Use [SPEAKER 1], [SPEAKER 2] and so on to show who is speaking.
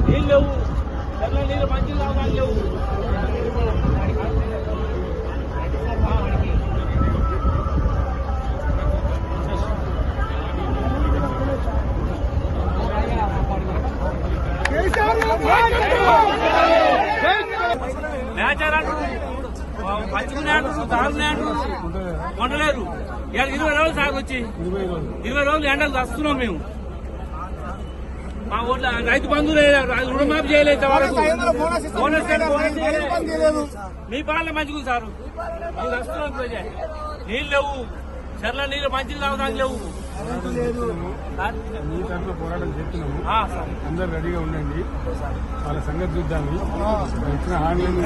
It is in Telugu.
[SPEAKER 1] నీళ్ళు లేవు, నీళ్ళు మంచి కావాలి లేవు. నేచర్ అంటారు, పచ్చుకునే అంటారు, తాగునే అంటారు, కొండలేరు. ఇవాళ 20 రోజులు సాగు వచ్చి 20 రోజులు ఎండలు వస్తున్నాం మేము. మా ఊళ్ళో రైతు బంధువులు రుణమాఫీ చేయలేదు, మీ పాలన మంచిగా సారు. మీరు వస్తున్నాం, నీళ్ళు లేవు, చెర్ల నీళ్ళు మంచిగా తాగడానికి లేవు.
[SPEAKER 2] మీ తరఫున పోరాటం చేస్తున్నాము, అందరు రెడీగా ఉండండి, వాళ్ళ సంగతి చూద్దాము. ఇచ్చిన హామీలు